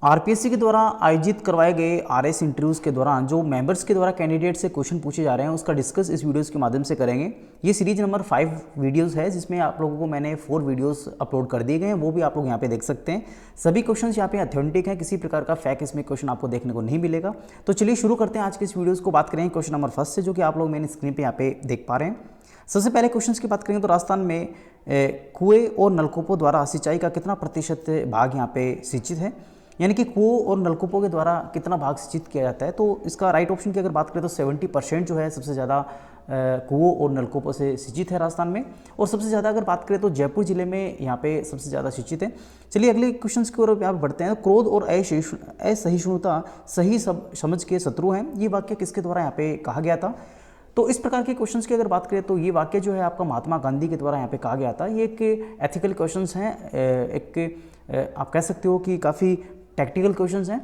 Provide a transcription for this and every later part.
RPSC के द्वारा आयोजित करवाए गए आरएस इंटरव्यूज़ के दौरान जो मेंबर्स के द्वारा कैंडिडेट से क्वेश्चन पूछे जा रहे हैं उसका डिस्कस इस वीडियोस के माध्यम से करेंगे। ये सीरीज नंबर 5 वीडियोस है जिसमें आप लोगों को मैंने 4 वीडियोस अपलोड कर दिए गए हैं, वो भी आप लोग यहाँ पे देख सकते हैं। सभी क्वेश्चंस यहाँ पे ऑथेंटिक हैं, किसी प्रकार का फैक इसमें क्वेश्चन आपको देखने को नहीं मिलेगा। तो चलिए शुरू करते हैं आज के इस वीडियोज़ को। बात करेंगे क्वेश्चन नंबर 1 से, जो कि आप लोग मेरी स्क्रीन पर यहाँ पे देख पा रहे हैं। सबसे पहले क्वेश्चन की बात करेंगे तो राजस्थान में कुएँ और नलकूपों द्वारा सिंचाई का कितना प्रतिशत भाग यहाँ पे सिंचित है, यानी कि कुओं और नलकूपों के द्वारा कितना भाग सिंचित किया जाता है। तो इसका राइट ऑप्शन की अगर बात करें तो 70% जो है सबसे ज़्यादा कुओं और नलकूपों से सिंचित है राजस्थान में। और सबसे ज़्यादा अगर बात करें तो जयपुर जिले में यहाँ पे सबसे ज़्यादा सिंचित है। चलिए अगले क्वेश्चन की ओर यहाँ बढ़ते हैं। क्रोध और असहिष्णुता सही समझ के शत्रु हैं, ये वाक्य किसके द्वारा यहाँ पे कहा गया था। तो इस प्रकार के क्वेश्चंस की अगर बात करें तो ये वाक्य जो है आपका महात्मा गांधी के द्वारा यहाँ पे कहा गया था। ये एक एथिकल क्वेश्चंस हैं, एक आप कह सकते हो कि काफ़ी टैक्टिकल क्वेश्चंस हैं।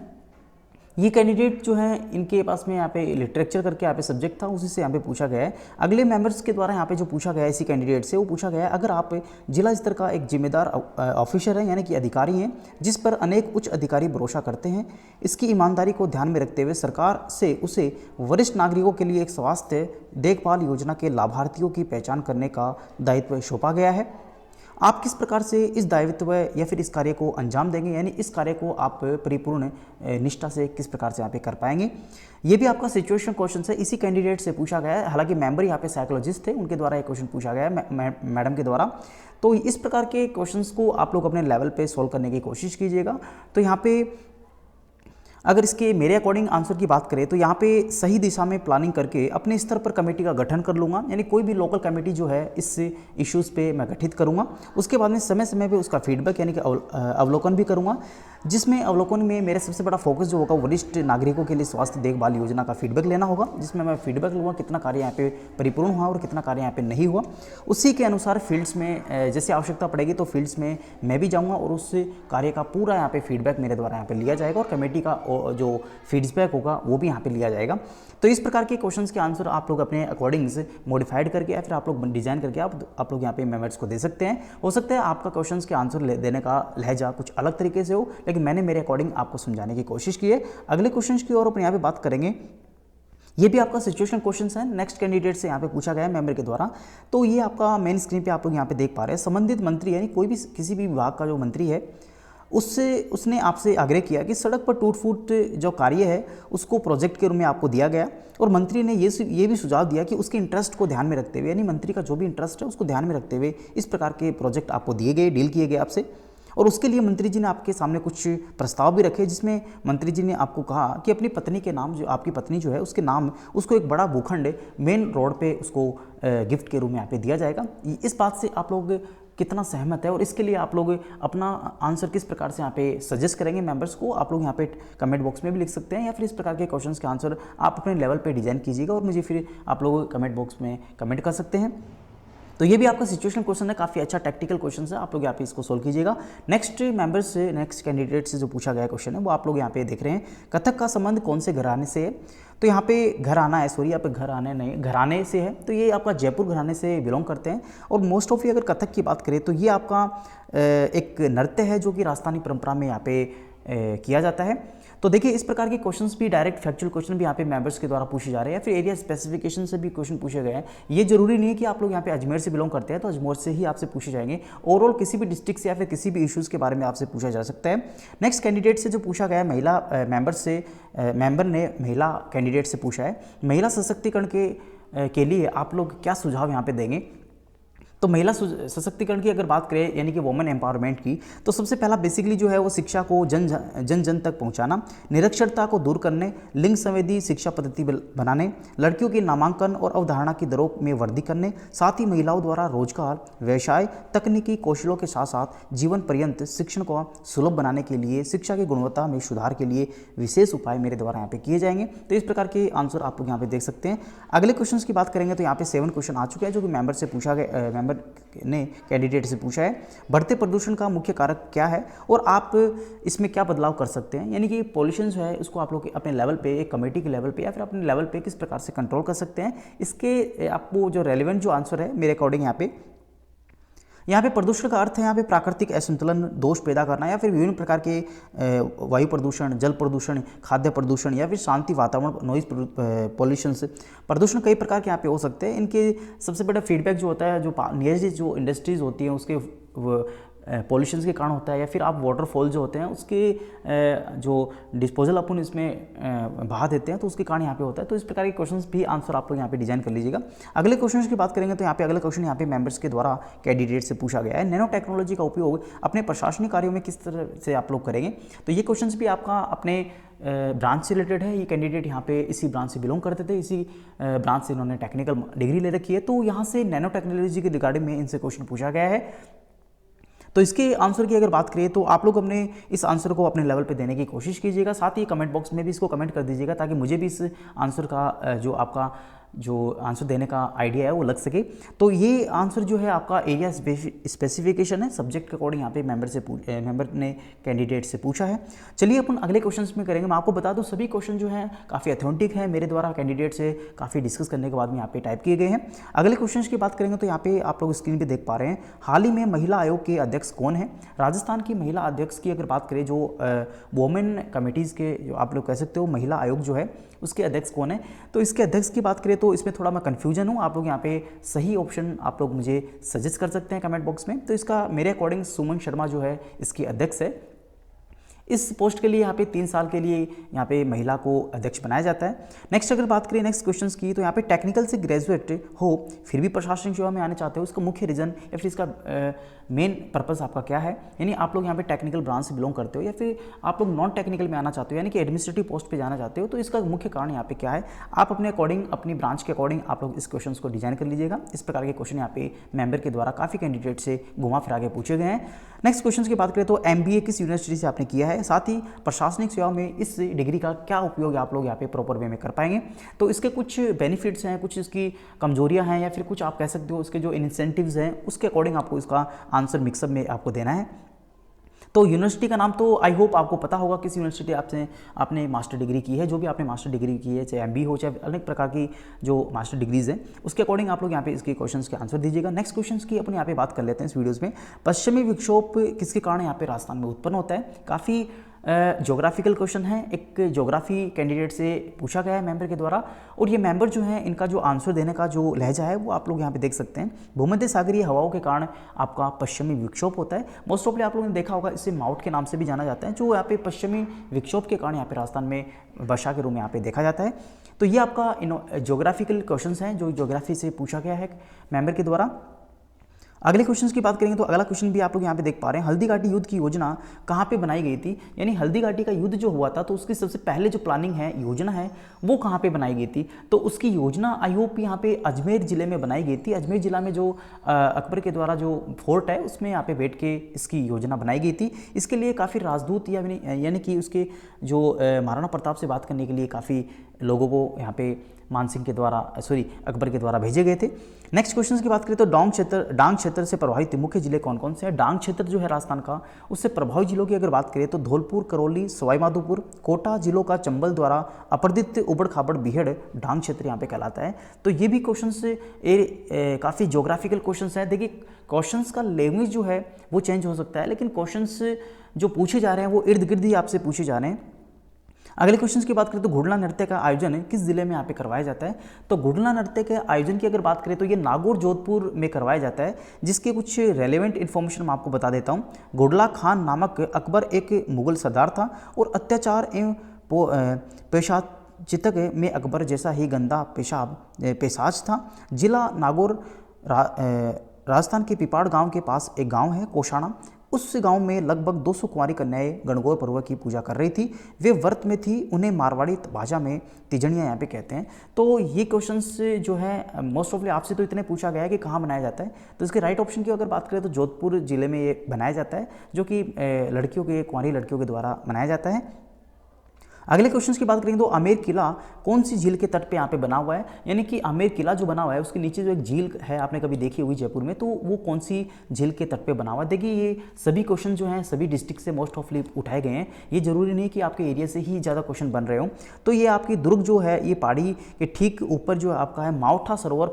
ये कैंडिडेट जो है इनके पास में यहाँ पे लिटरेचर करके यहाँ पे सब्जेक्ट था, उसी से यहाँ पे पूछा गया है। अगले मेंबर्स के द्वारा यहाँ पे जो पूछा गया है इसी कैंडिडेट से, वो पूछा गया है अगर आप जिला स्तर का एक जिम्मेदार ऑफिसर हैं, यानी कि अधिकारी हैं, जिस पर अनेक उच्च अधिकारी भरोसा करते हैं, इसकी ईमानदारी को ध्यान में रखते हुए सरकार से उसे वरिष्ठ नागरिकों के लिए एक स्वास्थ्य देखभाल योजना के लाभार्थियों की पहचान करने का दायित्व सौंपा गया है, आप किस प्रकार से इस दायित्व या फिर इस कार्य को अंजाम देंगे, यानी इस कार्य को आप परिपूर्ण निष्ठा से किस प्रकार से यहाँ पे कर पाएंगे। ये भी आपका सिचुएशन क्वेश्चन है, इसी कैंडिडेट से पूछा गया है। हालांकि मेंबर यहाँ पे साइकोलॉजिस्ट थे, उनके द्वारा ये क्वेश्चन पूछा गया है मैडम के द्वारा। तो इस प्रकार के क्वेश्चंस को आप लोग अपने लेवल पे सॉल्व करने की कोशिश कीजिएगा। तो यहाँ पे अगर इसके मेरे अकॉर्डिंग आंसर की बात करें तो यहाँ पे सही दिशा में प्लानिंग करके अपने स्तर पर कमेटी का गठन कर लूँगा, यानी कोई भी लोकल कमेटी जो है इस इश्यूज़ पे मैं गठित करूँगा। उसके बाद में समय समय पे उसका फीडबैक यानी कि अवलोकन भी करूँगा, जिसमें अवलोकन में मेरा सबसे बड़ा फोकस जो होगा वरिष्ठ नागरिकों के लिए स्वास्थ्य देखभाल योजना का फीडबैक लेना होगा, जिसमें मैं फीडबैक लूँगा कितना कार्य यहाँ पे परिपूर्ण हुआ और कितना कार्य यहाँ पे नहीं हुआ। उसी के अनुसार फील्ड्स में जैसे आवश्यकता पड़ेगी तो फील्ड्स में मैं भी जाऊँगा और उस कार्य का पूरा यहाँ पे फीडबैक मेरे द्वारा यहाँ पे लिया जाएगा और कमेटी का जो फीडबैक होगा वो भी यहाँ पे लिया जाएगा। तो इस प्रकार के क्वेश्चंस के आंसर आप लोग अपने अकॉर्डिंग से मॉडिफाइड करके या फिर आप लोग डिजाइन करके आप लोग यहाँ पे मेंबर्स को दे सकते हैं। हो सकता है आपका क्वेश्चंस के आंसर देने का लहजा कुछ अलग तरीके से हो, लेकिन मैंने मेरे अकॉर्डिंग आपको समझाने की कोशिश की है। अगले क्वेश्चंस की ओर अपन यहाँ पे बात करेंगे। ये भी आपका सिचुएशन क्वेश्चन है, नेक्स्ट कैंडिडेट से यहाँ पे पूछा गया है मेंबर के द्वारा। तो ये आपका मेन स्क्रीन पे आप लोग यहाँ पे देख पा रहे हैं। संबंधित मंत्री यानी कोई भी किसी भी विभाग का जो मंत्री है उसने आपसे आग्रह किया कि सड़क पर टूट फूट जो कार्य है उसको प्रोजेक्ट के रूप में आपको दिया गया, और मंत्री ने ये भी सुझाव दिया कि उसके इंटरेस्ट को ध्यान में रखते हुए, यानी मंत्री का जो भी इंटरेस्ट है उसको ध्यान में रखते हुए इस प्रकार के प्रोजेक्ट आपको दिए गए, डील किए गए आपसे। और उसके लिए मंत्री जी ने आपके सामने कुछ प्रस्ताव भी रखे, जिसमें मंत्री जी ने आपको कहा कि अपनी पत्नी के नाम, जो आपकी पत्नी जो है उसके नाम, उसको एक बड़ा भूखंड मेन रोड पे उसको गिफ्ट के रूप में यहाँ पे दिया जाएगा। इस बात से आप लोग कितना सहमत है और इसके लिए आप लोग अपना आंसर किस प्रकार से यहाँ पे सजेस्ट करेंगे मेंबर्स को, आप लोग यहाँ पे कमेंट बॉक्स में भी लिख सकते हैं, या फिर इस प्रकार के क्वेश्चंस के आंसर आप अपने लेवल पे डिजाइन कीजिएगा और मुझे फिर आप लोग कमेंट बॉक्स में कमेंट कर सकते हैं। तो ये भी आपका सिचुएशन क्वेश्चन है, काफ़ी अच्छा टैक्टिकल क्वेश्चन है, आप लोग यहाँ पे इसको सोल्व कीजिएगा। नेक्स्ट मेंबर से, नेक्स्ट कैंडिडेट से जो पूछा गया क्वेश्चन है वो आप लोग यहाँ पे देख रहे हैं। कथक का संबंध कौन से घराने से है। तो यहाँ पे घराना है, सॉरी यहाँ पे घराने नहीं, घराने से है। तो ये आपका जयपुर घराने से बिलोंग करते हैं। और मोस्ट ऑफ ये अगर कथक की बात करें तो ये आपका एक नृत्य है जो कि राजस्थानी परंपरा में यहाँ पे किया जाता है। तो देखिए इस प्रकार के क्वेश्चंस भी, डायरेक्ट फैक्चुअल क्वेश्चन भी यहाँ पे मेंबर्स के द्वारा पूछे जा रहे हैं, या फिर एरिया स्पेसिफिकेशन से भी क्वेश्चन पूछे गए हैं। ये जरूरी नहीं है कि आप लोग यहाँ पे अजमेर से बिलोंग करते हैं तो अजमेर से ही आपसे पूछे जाएंगे, ओवरऑल किसी भी डिस्ट्रिक्ट से या फिर किसी भी इश्यूज़ के बारे में आपसे पूछा जा सकता है। नेक्स्ट कैंडिडेट से जो पूछा गया है, महिला मेंबर ने महिला कैंडिडेट से पूछा है, महिला सशक्तिकरण के लिए आप लोग क्या सुझाव यहाँ पे देंगे। तो महिला सशक्तिकरण की अगर बात करें, यानी कि वुमेन एम्पावरमेंट की, तो सबसे पहला बेसिकली जो है वो शिक्षा को जन जन तक पहुंचाना, निरक्षरता को दूर करने, लिंग संवेदी शिक्षा पद्धति बनाने, लड़कियों के नामांकन और अवधारणा की दरों में वृद्धि करने, साथ ही महिलाओं द्वारा रोजगार, व्यवसाय, तकनीकी कौशलों के साथ साथ जीवन पर्यंत शिक्षण को सुलभ बनाने के लिए शिक्षा की गुणवत्ता में सुधार के लिए विशेष उपाय मेरे द्वारा यहाँ पे किए जाएंगे। तो इस प्रकार के आंसर आप लोग यहाँ पे देख सकते हैं। अगले क्वेश्चन की बात करेंगे तो यहाँ पे 7 क्वेश्चन आ चुके हैं जो कि मेंबर से पूछा गया, ने कैंडिडेट से पूछा है। बढ़ते प्रदूषण का मुख्य कारक क्या है और आप इसमें क्या बदलाव कर सकते हैं, यानी कि पॉल्यूशन जो है उसको आप लोग अपने लेवल पे, एक कमेटी के लेवल पे या फिर अपने लेवल पे किस प्रकार से कंट्रोल कर सकते हैं। इसके आपको जो रेलेवेंट जो आंसर है मेरे अकॉर्डिंग यहाँ पे यहाँ पे प्रदूषण का अर्थ है यहाँ पे प्राकृतिक असंतुलन, दोष पैदा करना या फिर विभिन्न प्रकार के वायु प्रदूषण, जल प्रदूषण, खाद्य प्रदूषण या फिर शांति वातावरण, नॉइज पॉल्यूशन से प्रदूषण कई प्रकार के यहाँ पे हो सकते हैं। इनके सबसे बड़ा फीडबैक जो होता है, जो नियरेस्ट जो इंडस्ट्रीज़ होती हैं उसके पॉल्यूशन के कारण होता है, या फिर आप वाटरफॉल जो होते हैं उसके जो डिस्पोजल अपन इसमें बहा देते हैं तो उसके कारण यहाँ पे होता है। तो इस प्रकार के क्वेश्चंस भी आंसर आप लोग यहाँ पे डिजाइन कर लीजिएगा। अगले क्वेश्चन की बात करेंगे तो यहाँ पे अगला क्वेश्चन यहाँ पे मेंबर्स के द्वारा कैंडिडेट से पूछा गया है, नैनो टेक्नोलॉजी का उपयोग अपने प्रशासनिक कार्यों में किस तरह से आप लोग करेंगे। तो ये क्वेश्चन भी आपका अपने ब्रांच से रिलेटेड है। ये कैंडिडेट यहाँ पे इसी ब्रांच से बिलोंग करते थे, इसी ब्रांच से इन्होंने टेक्निकल डिग्री ले रखी है। तो यहाँ से नैनो टेक्नोलॉजी के रिगार्डिंग में इनसे क्वेश्चन पूछा गया है। तो इसके आंसर की अगर बात करें तो आप लोग अपने इस आंसर को अपने लेवल पे देने की कोशिश कीजिएगा, साथ ही कमेंट बॉक्स में भी इसको कमेंट कर दीजिएगा ताकि मुझे भी इस आंसर का जो आपका जो आंसर देने का आइडिया है वो लग सके। तो ये आंसर जो है आपका एरिया स्पेसिफिकेशन है, सब्जेक्ट के अकॉर्डिंग यहाँ पे मेंबर ने कैंडिडेट से पूछा है। चलिए अपन अगले क्वेश्चंस में करेंगे। मैं आपको बता दूं सभी क्वेश्चन जो हैं काफ़ी ऑथेंटिक है, मेरे द्वारा कैंडिडेट से काफ़ी डिस्कस करने के बाद में यहाँ पे टाइप किए गए हैं। अगले क्वेश्चन की बात करेंगे तो यहाँ पे आप लोग स्क्रीन पर देख पा रहे हैं, हाल ही में महिला आयोग के अध्यक्ष कौन है। राजस्थान की महिला अध्यक्ष की अगर बात करें, जो वोमेन कमिटीज़ के जो आप लोग कह सकते हो महिला आयोग जो है उसके अध्यक्ष कौन है। तो इसके अध्यक्ष की बात करें तो इसमें थोड़ा मैं कन्फ्यूजन हूँ, आप लोग यहाँ पे सही ऑप्शन आप लोग मुझे सजेस्ट कर सकते हैं कमेंट बॉक्स में। तो इसका मेरे अकॉर्डिंग सुमन शर्मा जो है इसकी अध्यक्ष है। इस पोस्ट के लिए यहाँ पे 3 साल के लिए यहाँ पे महिला को अध्यक्ष बनाया जाता है। नेक्स्ट अगर बात करें नेक्स्ट क्वेश्चंस की, तो यहाँ पे टेक्निकल से ग्रेजुएट हो फिर भी प्रशासनिक सेवा में आना चाहते हो, उसका मुख्य रीज़न या फिर इसका मेन पर्पस आपका क्या है। यानी आप लोग यहाँ पे टेक्निकल ब्रांच से बिलोंग करते हो या फिर आप लोग नॉन टेक्निकल में आना चाहते हो, यानी कि एडमिनिस्ट्रेटिव पोस्ट पे जाना चाहते हो, तो इसका मुख्य कारण यहाँ पे क्या है। आप अपने अकॉर्डिंग, अपनी ब्रांच के अकॉर्डिंग आप लोग इस क्वेश्चन को डिजाइन कर लीजिएगा। इस प्रकार के क्वेश्चन यहाँ पे मेंबर के द्वारा काफ़ी कैंडिडेट से घुमा फिरा के पूछे गए हैं। नेक्स्ट क्वेश्चन की बात करें तो MBA किस यूनिवर्सिटी से आपने किया है, साथ ही प्रशासनिक सेवा में इस डिग्री का क्या उपयोग आप लोग यहाँ पे प्रॉपर वे में कर पाएंगे। तो इसके कुछ बेनिफिट्स हैं, कुछ इसकी कमजोरियां हैं, या फिर कुछ आप कह सकते हो उसके जो इंसेंटिव्स हैं उसके अकॉर्डिंग आपको इसका आंसर मिक्सअप में आपको देना है। तो यूनिवर्सिटी का नाम तो आई होप आपको पता होगा किस यूनिवर्सिटी आपने मास्टर डिग्री की है। जो भी आपने मास्टर डिग्री की है, चाहे MBA हो चाहे अनेक प्रकार की जो मास्टर डिग्रीज हैं, उसके अकॉर्डिंग आप लोग यहाँ पे इसके क्वेश्चंस के आंसर दीजिएगा। नेक्स्ट क्वेश्चंस की अपन यहाँ पे बात कर लेते हैं इस वीडियोज़ में। पश्चिमी विक्षोभ किसके कारण यहाँ पे राजस्थान में उत्पन्न होता है। काफ़ी ज्योग्राफिकल क्वेश्चन है, एक ज्योग्राफी कैंडिडेट से पूछा गया है मेंबर के द्वारा, और ये मेंबर जो है इनका जो आंसर देने का जो लहजा है वो आप लोग यहाँ पे देख सकते हैं। भूमध्य सागरीय हवाओं के कारण आपका पश्चिमी विक्षोभ होता है। मोस्ट ऑफली आप लोगों ने देखा होगा, इसे माउट के नाम से भी जाना जाता है, जो यहाँ पे पश्चिमी विक्षोभ के कारण यहाँ पे राजस्थान में वर्षा के रूप में यहाँ पे देखा जाता है। तो ये आपका ज्योग्राफिकल क्वेश्चन हैं जो ज्योग्राफी से पूछा गया है मेंबर के द्वारा। अगले क्वेश्चन की बात करेंगे तो अगला क्वेश्चन भी आप लोग यहाँ पे देख पा रहे हैं, हल्दी घाटी युद्ध की योजना कहाँ पे बनाई गई थी। यानी हल्दी घाटी का युद्ध जो हुआ था तो उसकी सबसे पहले जो प्लानिंग है, योजना है, वो कहाँ पे बनाई गई थी। तो उसकी योजना आई होप यहाँ पे अजमेर जिले में बनाई गई थी। अजमेर जिला में जो अकबर के द्वारा जो फोर्ट है उसमें यहाँ पे बैठ के इसकी योजना बनाई गई थी। इसके लिए काफ़ी राजदूत यानी कि उसके जो महाराणा प्रताप से बात करने के लिए काफ़ी लोगों को यहाँ पे अकबर के द्वारा भेजे गए थे। नेक्स्ट क्वेश्चन की बात करें तो डांग क्षेत्र से प्रभावित मुख्य जिले कौन कौन से हैं। डांग क्षेत्र जो है राजस्थान का, उससे प्रभावित जिलों की अगर बात करें तो धौलपुर, करौली, सवाई माधोपुर, कोटा जिलों का चंबल द्वारा अपर्दित उबड़ खाबड़ बीहड़ डांग क्षेत्र यहाँ पे कहलाता है। तो ये भी क्वेश्चन से काफ़ी ज्योग्राफिकल क्वेश्चन है। देखिए क्वेश्चन का लैंग्वेज जो है वो चेंज हो सकता है, लेकिन क्वेश्चन जो पूछे जा रहे हैं वो इर्द गिर्द ही आपसे पूछे जा रहे हैं। अगले क्वेश्चन की बात करें तो घुड़ला नृत्य का आयोजन किस जिले में यहाँ पे करवाया जाता है। तो घुड़ला नृत्य के आयोजन की अगर बात करें तो ये नागौर जोधपुर में करवाया जाता है, जिसके कुछ रेलेवेंट इन्फॉर्मेशन मैं आपको बता देता हूँ। घुड़ला खान नामक अकबर एक मुगल सरदार था और अत्याचार एवं पेशाचितक में अकबर जैसा ही गंदा पेशाच था। जिला नागौर राजस्थान के पिपाड़ गाँव के पास एक गाँव है कोषाणा। उस गांव में लगभग 200 कुंवारी कन्याएं गणगौर पर्व की पूजा कर रही थी। वे व्रत में थी, उन्हें मारवाड़ी भाषा में तिजड़ियाँ यहाँ पे कहते हैं। तो ये क्वेश्चंस जो है मोस्ट ऑफली आपसे तो इतने पूछा गया है कि कहाँ बनाया जाता है। तो इसके राइट ऑप्शन की अगर बात करें तो जोधपुर जिले में ये बनाया जाता है, जो कि कुंवारी लड़कियों के द्वारा बनाया जाता है। अगले क्वेश्चन की बात करें तो आमेर किला कौन सी झील के तट पे यहाँ पे बना हुआ है, यानी कि आमेर किला जो बना हुआ है उसके नीचे जो एक झील है आपने कभी देखी होगी जयपुर में, तो वो कौन सी झील के तट पे बना हुआ है। देखिए ये सभी क्वेश्चन जो हैं सभी डिस्ट्रिक्ट से मोस्ट ऑफली उठाए गए हैं, ये जरूरी नहीं कि आपके एरिया से ही ज़्यादा क्वेश्चन बन रहे हो। तो ये आपकी दुर्ग जो है ये पहाड़ी के ठीक ऊपर जो है आपका है मावठा सरोवर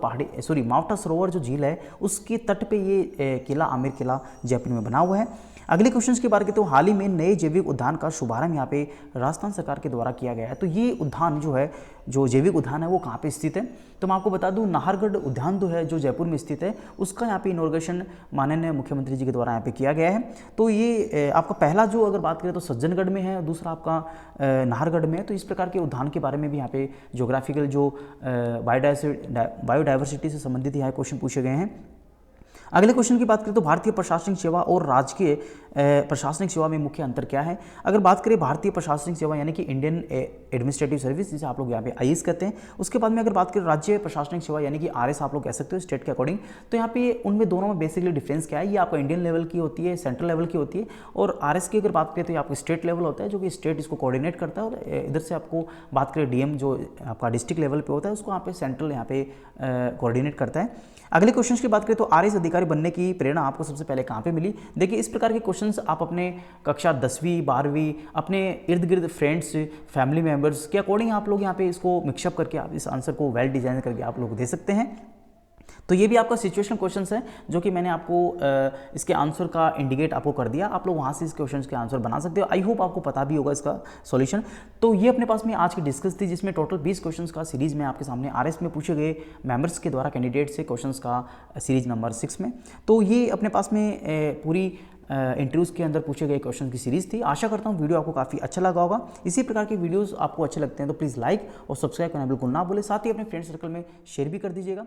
मावठा सरोवर जो झील है उसके तट पे ये किला आमेर किला जयपुर में बना हुआ है। अगले क्वेश्चन की बात करें तो हाल ही में नए जैविक उद्यान का शुभारंभ यहाँ पे राजस्थान सरकार के द्वारा किया गया है। तो ये उद्यान जो है, जो जैविक उद्यान है वो कहाँ पे स्थित है, तो मैं आपको बता दूं नाहरगढ़ उद्यान जो है जो जयपुर में स्थित है उसका यहाँ पे इनॉर्गेशन माननीय मुख्यमंत्री जी के द्वारा यहाँ पे किया गया है। तो ये आपका पहला जो अगर बात करें तो सज्जनगढ़ में है, दूसरा आपका नाहरगढ़ में है। तो इस प्रकार के उद्यान के बारे में भी यहाँ पे ज्योग्राफिकल जो बायोडाइवर्सिटी से संबंधित यहाँ क्वेश्चन पूछे गए हैं। अगले क्वेश्चन की बात करें तो भारतीय प्रशासनिक सेवा और राजकीय प्रशासनिक सेवा में मुख्य अंतर क्या है। अगर बात करें भारतीय प्रशासनिक सेवा यानी कि इंडियन एडमिनिस्ट्रेटिव सर्विस, जिसे आप लोग यहाँ पे आईएएस कहते हैं, उसके बाद में अगर बात करें राज्य प्रशासनिक सेवा यानी कि आरएस आप लोग कह सकते हो स्टेट के अकॉर्डिंग, तो यहाँ पे उनमें दोनों में बेसिकली डिफरेंस क्या है, ये आपका इंडियन लेवल की होती है, सेंट्रल लेवल की होती है, और आरएस की अगर बात करें तो ये आपको स्टेट लेवल होता है जो कि स्टेट इसको कोऑर्डिनेट करता है, और इधर से आपको बात करें डीएम जो आपका डिस्ट्रिक्ट लेवल पे होता है उसको यहाँ पे सेंट्रल यहाँ पे कोऑर्डिनेट करता है। अगले क्वेश्चन की बात करें तो आरएएस अधिकारी बनने की प्रेरणा आपको सबसे पहले कहाँ पे मिली। देखिए इस प्रकार के क्वेश्चंस आप अपने कक्षा 10वीं 12वीं अपने इर्द गिर्द फ्रेंड्स फैमिली मेंबर्स के अकॉर्डिंग आप लोग यहाँ पे इसको मिक्सअप करके आप इस आंसर को वेल डिजाइन करके आप लोग दे सकते हैं। तो ये भी आपका सिचुएशनल क्वेश्चंस है जो कि मैंने आपको इसके आंसर का इंडिकेट आपको कर दिया, आप लोग वहाँ से इस क्वेश्चंस के आंसर बना सकते हो। आई होप आपको पता भी होगा इसका सॉल्यूशन। तो ये अपने पास में आज की डिस्कस थी जिसमें टोटल 20 क्वेश्चंस का सीरीज में आपके सामने आरएस में पूछे गए मेंबर्स के द्वारा कैंडिडेट से क्वेश्चंस का सीरीज नंबर 6 में। तो ये अपने पास में पूरी इंटरव्यूज़ के अंदर पूछे गए क्वेश्चन की सीरीज़ थी। आशा करता हूँ वीडियो आपको काफ़ी अच्छा लगा होगा। इसी प्रकार के वीडियोस आपको अच्छे लगते हैं तो प्लीज़ लाइक और सब्सक्राइब करना बिल्कुल ना भूलें, साथ ही अपने फ्रेंड सर्कल में शेयर भी कर दीजिएगा।